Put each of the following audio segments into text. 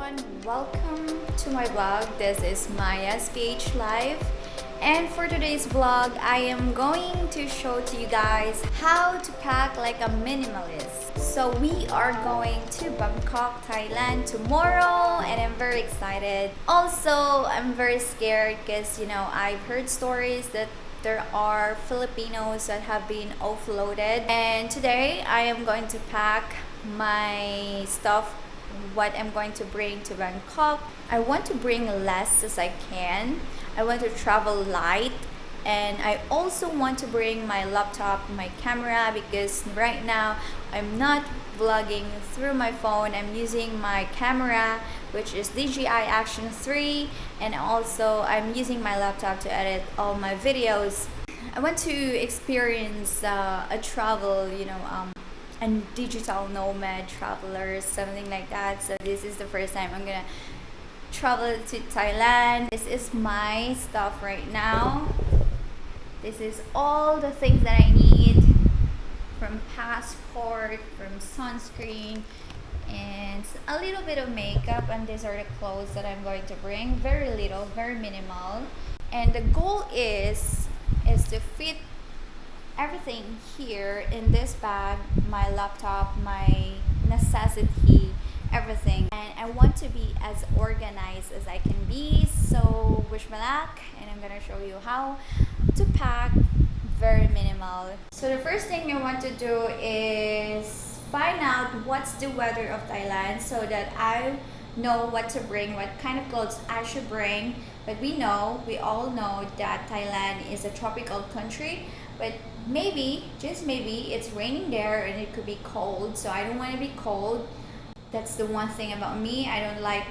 everyone, welcome to my vlog. This is my SPH Live, and for today's vlog I am going to show to you guys how to pack like a minimalist. So we are going to Bangkok, Thailand tomorrow, and I'm very excited. Also, I'm very scared because I've heard stories that there are Filipinos that have been offloaded, and today I am going to pack my stuff, what I'm going to bring to Bangkok. I want to bring less as I can. I want to travel light, and I also want to bring my laptop, my camera, because right now I'm not vlogging through my phone. I'm using my camera, which is DJI Action 3, and also I'm using my laptop to edit all my videos. I want to experience a travel, and digital nomad travelers, something like that. So this is the first time I'm gonna travel to Thailand. This is my stuff right now. This is all the things that I need, from passport, from sunscreen, and a little bit of makeup, and these are the clothes that I'm going to bring. Very little, very minimal, and the goal is to fit everything here in this bag, my laptop, my necessity, everything. And I want to be as organized as I can be. So wish me luck, and I'm gonna show you how to pack very minimal. So the first thing I want to do is find out what's the weather of Thailand so that I know what to bring, what kind of clothes I should bring. But we all know that Thailand is a tropical country, but maybe, just maybe, it's raining there and it could be cold, so I don't want to be cold. That's the one thing about me. I don't like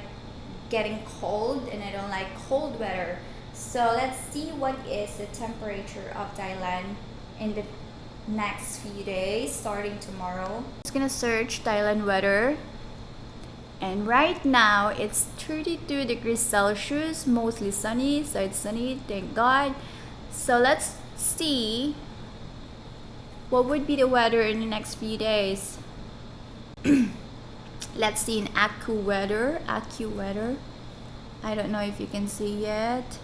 getting cold, and I don't like cold weather. So let's see what is the temperature of Thailand in the next few days, starting tomorrow. I'm just gonna search Thailand weather, and right now it's 32 degrees Celsius, mostly sunny, so it's sunny, thank God. So let's see what would be the weather in the next few days. Let's see in AccuWeather. I don't know if you can see yet.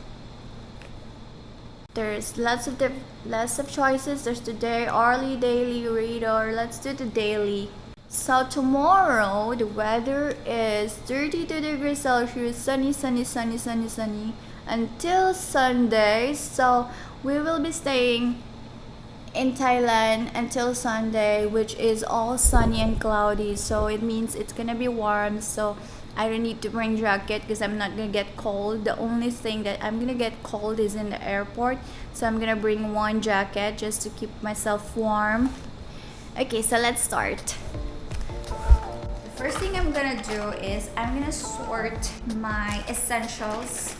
There's lots of choices. There's the day, hourly, daily, radar. Let's do the daily. So tomorrow the weather is 32 degrees Celsius, sunny until Sunday. So we will be staying in Thailand until Sunday, which is all sunny and cloudy. So it means it's gonna be warm. So I don't need to bring jacket because I'm not gonna get cold. The only thing that I'm gonna get cold is in the airport. So I'm gonna bring one jacket just to keep myself warm. Okay, so let's start. The first thing I'm gonna do is I'm gonna sort my essentials.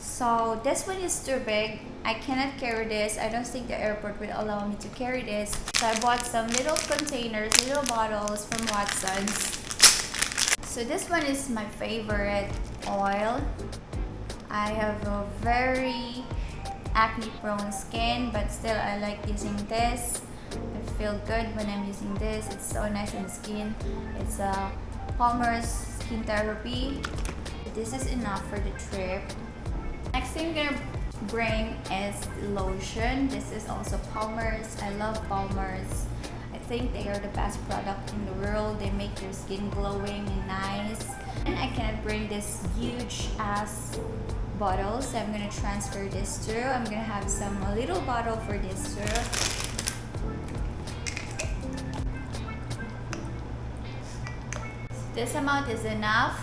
So this one is too big. I cannot carry this. I don't think the airport will allow me to carry this. So I bought some little containers, little bottles from Watson's. So this one is my favorite oil. I have a very acne prone skin, but still I like using this. I feel good when I'm using this. It's so nice on the skin. It's a Palmer's Skin Therapy. This is enough for the trip. Next thing I'm gonna bring is lotion. This is also Palmer's. I love Palmer's. I think they are the best product in the world. They make your skin glowing and nice. And I cannot bring this huge ass bottle, so I'm gonna transfer this too. I'm gonna have a little bottle for this too. This amount is enough.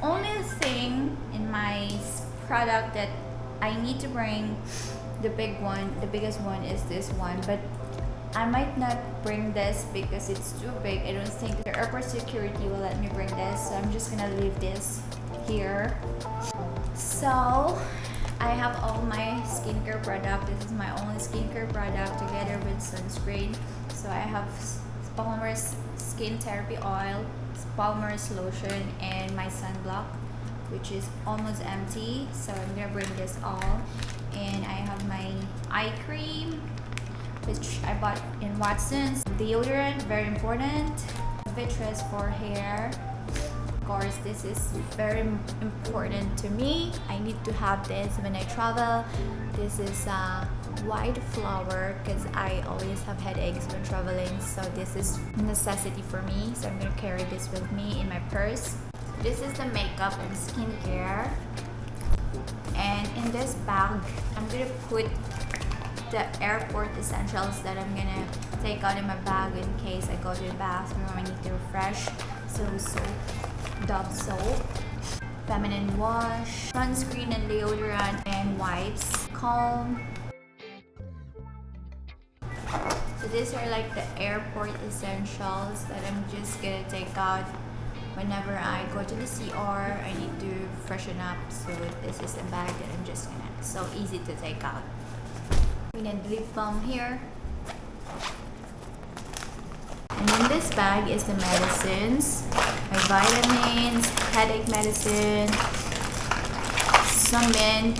Only thing in my product that I need to bring, the biggest one is this one, but I might not bring this because it's too big. I don't think the airport security will let me bring this, so I'm just gonna leave this here. So I have all my skincare product. This is my only skincare product together with sunscreen. So I have Palmer's Skin Therapy Oil, Palmer's Lotion, and my sunblock, which is almost empty. So I'm gonna bring this all. And I have my eye cream, which I bought in Watson's. Deodorant, very important. Vitreous for hair. course, this is very important to me. I need to have this when I travel. This is a white flower because I always have headaches when traveling, so this is a necessity for me. So I'm gonna carry this with me in my purse. This is the makeup and skincare. And in this bag, I'm gonna put the airport essentials that I'm gonna take out in my bag in case I go to the bathroom. I need to refresh. So soap, Dove soap, feminine wash, sunscreen and deodorant, and wipes, comb. So these are like the airport essentials that I'm just gonna take out whenever I go to the CR. I need to freshen up. So this is a bag that I'm just gonna, so easy to take out. We need lip balm here. And in this bag is the medicines, my vitamins, headache medicine, some mint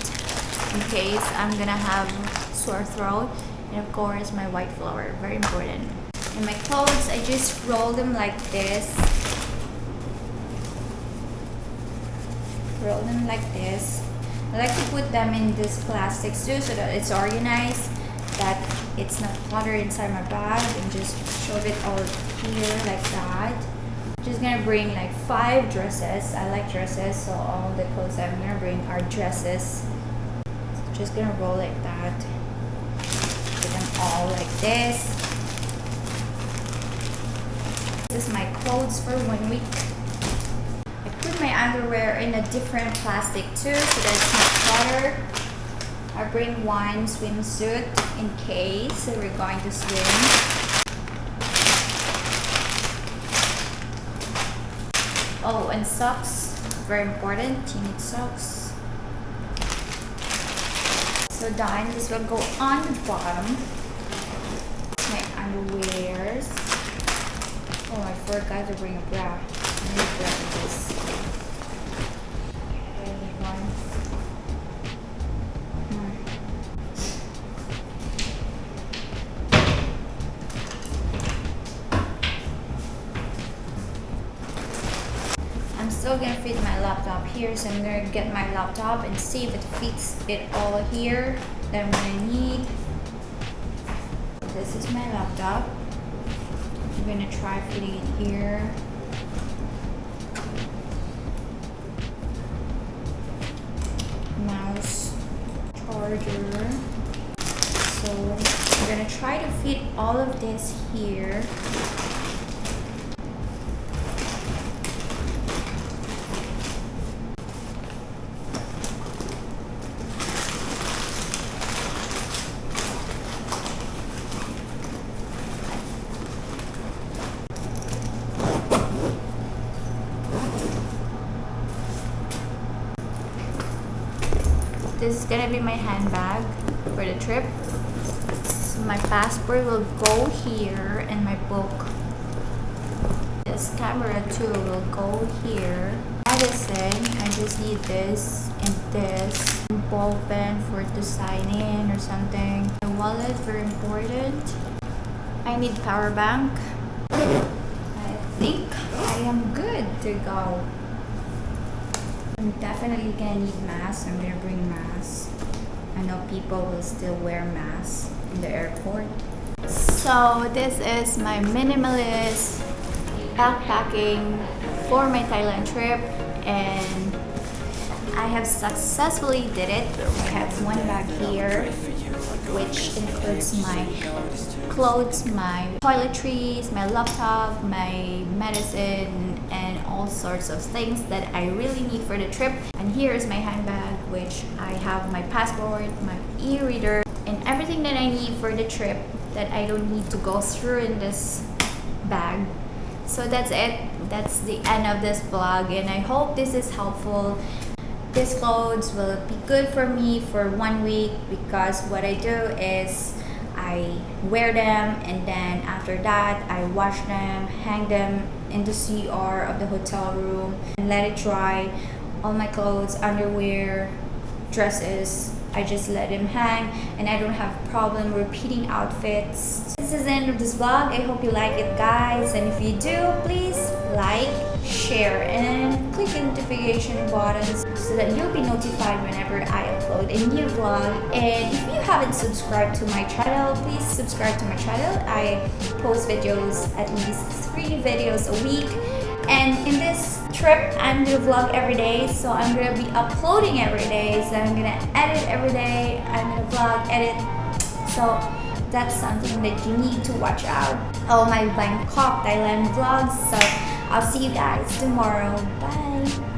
in case I'm gonna have sore throat, and of course my white flower, very important. And my clothes, I just roll them like this. Roll them like this. I like to put them in this plastics too so that it's organized, that it's not cluttered inside my bag, and just shove it all here like that. Just gonna bring like 5 dresses. I like dresses, so all the clothes I'm gonna bring are dresses. Just gonna roll like that. Put them all like this. This is my clothes for 1 week. I put my underwear in a different plastic too so that it's not cluttered. I bring one swimsuit in case we're going to swim. Oh, and socks, very important. You need socks. So then this will go on the bottom. My underwears. Oh, I forgot to bring a bra. I need a bra for this. I need one. I'm still gonna fit my laptop here, so I'm gonna get my laptop and see if it fits it all here that I'm gonna need. This is my laptop. I'm gonna try fitting it here. Mouse, charger. So I'm gonna try to fit all of this here. This is gonna be my handbag for the trip. So my passport will go here, and my book. This camera too will go here. Medicine, I just need this and this. Ball pen for to sign in or something. My wallet, very important. I need power bank. I think I am good to go. I'm definitely gonna need masks. I'm gonna bring masks. I know people will still wear masks in the airport. So this is my minimalist backpacking for my Thailand trip, and I have successfully did it. I have one bag here, which includes my clothes, my toiletries, my laptop, my medicine, and all sorts of things that I really need for the trip. And here is my handbag, which I have my passport, my e-reader, and everything that I need for the trip that I don't need to go through in this bag. So that's it. That's the end of this vlog, and I hope this is helpful. These clothes will be good for me for 1 week, because what I do is I wear them, and then after that I wash them, hang them in the CR of the hotel room, and let it dry. All my clothes, underwear, dresses, I just let them hang, and I don't have problem repeating outfits. This is the end of this vlog. I hope you like it, guys, and if you do, please like, share, and click the notification buttons so that you'll be notified whenever I upload a new vlog. And if you haven't subscribed to my channel, please subscribe to my channel. I post videos, at least 3 videos a week. And in this trip, I'm gonna vlog every day, so I'm gonna be uploading every day, so I'm gonna edit every day, I'm gonna vlog, edit, so that's something that you need to watch out. All my Bangkok, Thailand vlogs, so I'll see you guys tomorrow. Bye!